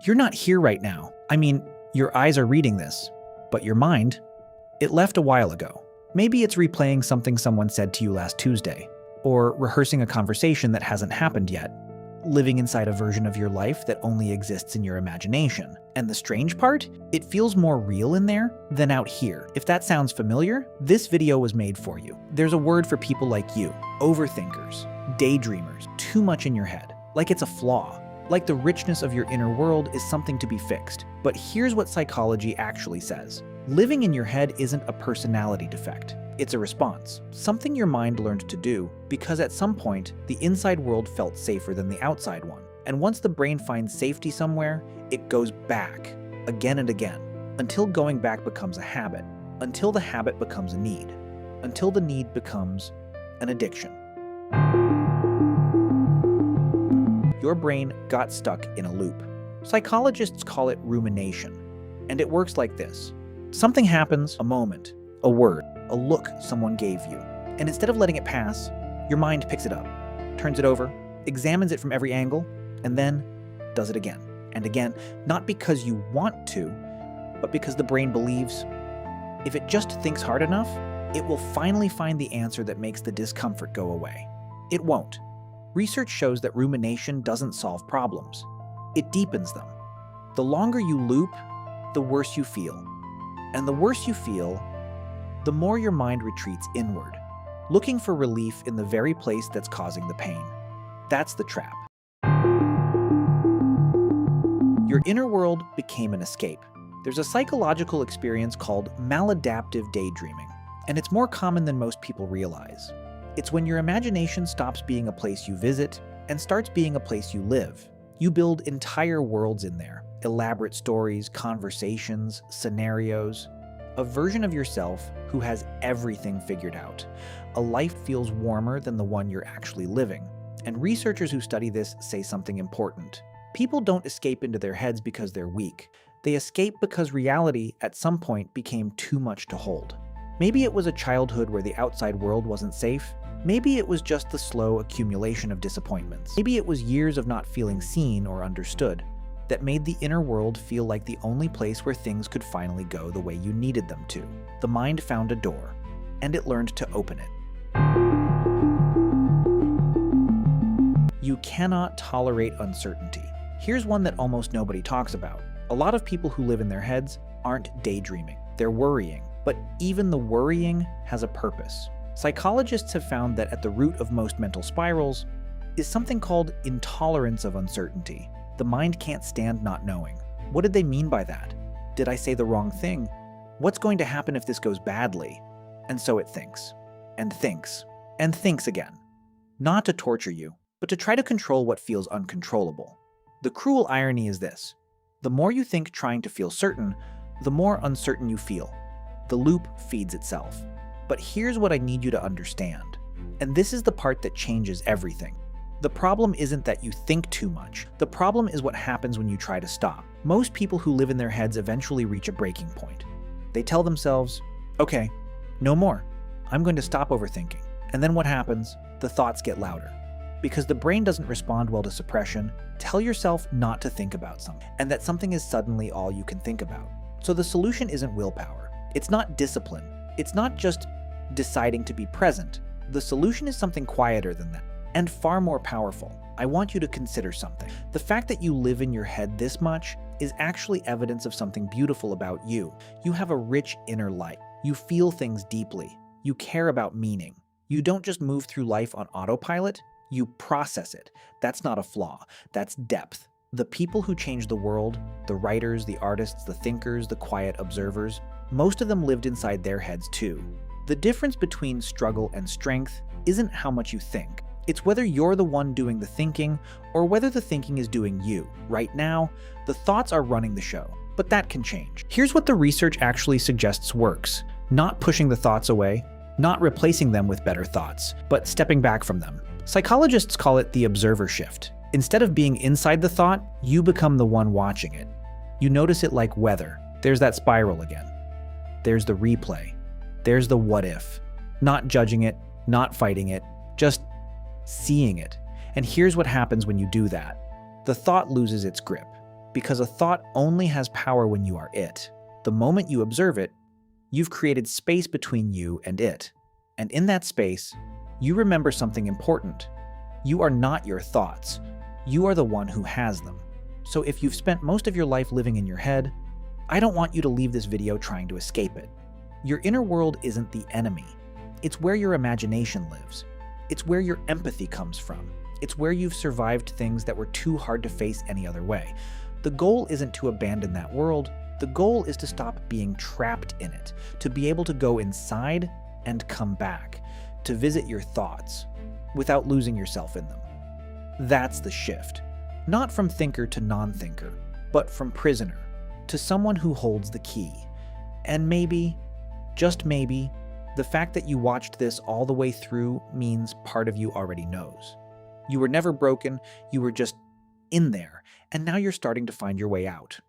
You're not here right now. I mean, your eyes are reading this, but your mind, it left a while ago. Maybe it's replaying something someone said to you last Tuesday, or rehearsing a conversation that hasn't happened yet, living inside a version of your life that only exists in your imagination. And the strange part? It feels more real in there than out here. If that sounds familiar, this video was made for you. There's a word for people like you, overthinkers, daydreamers, too much in your head, like it's a flaw, like the richness of your inner world is something to be fixed. But here's what psychology actually says. Living in your head isn't a personality defect. It's a response, something your mind learned to do because at some point, the inside world felt safer than the outside one. And once the brain finds safety somewhere, it goes back again and again, until going back becomes a habit, until the habit becomes a need, until the need becomes an addiction. Your brain got stuck in a loop. Psychologists call it rumination, and it works like this. Something happens, a moment, a word, a look someone gave you, and instead of letting it pass, your mind picks it up, turns it over, examines it from every angle, and then does it again and again, not because you want to, but because the brain believes if it just thinks hard enough, it will finally find the answer that makes the discomfort go away. It won't. Research shows that rumination doesn't solve problems. It deepens them. The longer you loop, the worse you feel. And the worse you feel, the more your mind retreats inward, looking for relief in the very place that's causing the pain. That's the trap. Your inner world became an escape. There's a psychological experience called maladaptive daydreaming, and it's more common than most people realize. It's when your imagination stops being a place you visit and starts being a place you live. You build entire worlds in there, elaborate stories, conversations, scenarios. A version of yourself who has everything figured out. A life feels warmer than the one you're actually living. And researchers who study this say something important. People don't escape into their heads because they're weak. They escape because reality at some point became too much to hold. Maybe it was a childhood where the outside world wasn't safe. Maybe it was just the slow accumulation of disappointments. Maybe it was years of not feeling seen or understood that made the inner world feel like the only place where things could finally go the way you needed them to. The mind found a door, and it learned to open it. You cannot tolerate uncertainty. Here's one that almost nobody talks about. A lot of people who live in their heads aren't daydreaming. They're worrying. But even the worrying has a purpose. Psychologists have found that at the root of most mental spirals is something called intolerance of uncertainty. The mind can't stand not knowing. What did they mean by that? Did I say the wrong thing? What's going to happen if this goes badly? And so it thinks, and thinks, and thinks again. Not to torture you, but to try to control what feels uncontrollable. The cruel irony is this. The more you think trying to feel certain, the more uncertain you feel. The loop feeds itself. But here's what I need you to understand. And this is the part that changes everything. The problem isn't that you think too much. The problem is what happens when you try to stop. Most people who live in their heads eventually reach a breaking point. They tell themselves, okay, no more. I'm going to stop overthinking. And then what happens? The thoughts get louder. Because the brain doesn't respond well to suppression, tell yourself not to think about something, and that something is suddenly all you can think about. So the solution isn't willpower. It's not discipline. It's not just deciding to be present. The solution is something quieter than that, and far more powerful. I want you to consider something. The fact that you live in your head this much is actually evidence of something beautiful about you. You have a rich inner life. You feel things deeply. You care about meaning. You don't just move through life on autopilot, you process it. That's not a flaw. That's depth. The people who change the world, the writers, the artists, the thinkers, the quiet observers, most of them lived inside their heads too. The difference between struggle and strength isn't how much you think. It's whether you're the one doing the thinking or whether the thinking is doing you. Right now, the thoughts are running the show, but that can change. Here's what the research actually suggests works. Not pushing the thoughts away, not replacing them with better thoughts, but stepping back from them. Psychologists call it the observer shift. Instead of being inside the thought, you become the one watching it. You notice it like weather. There's that spiral again. There's the replay. There's the what if. Not judging it, not fighting it, just seeing it. And here's what happens when you do that. The thought loses its grip. because a thought only has power when you are it. The moment you observe it, you've created space between you and it. And in that space, you remember something important. You are not your thoughts. You are the one who has them. So if you've spent most of your life living in your head, I don't want you to leave this video trying to escape it. Your inner world isn't the enemy. It's where your imagination lives. It's where your empathy comes from. It's where you've survived things that were too hard to face any other way. The goal isn't to abandon that world. The goal is to stop being trapped in it, to be able to go inside and come back, to visit your thoughts without losing yourself in them. That's the shift. Not from thinker to non-thinker, but from prisoner to someone who holds the key. And maybe, just maybe, the fact that you watched this all the way through means part of you already knows. You were never broken, you were just in there, and now you're starting to find your way out.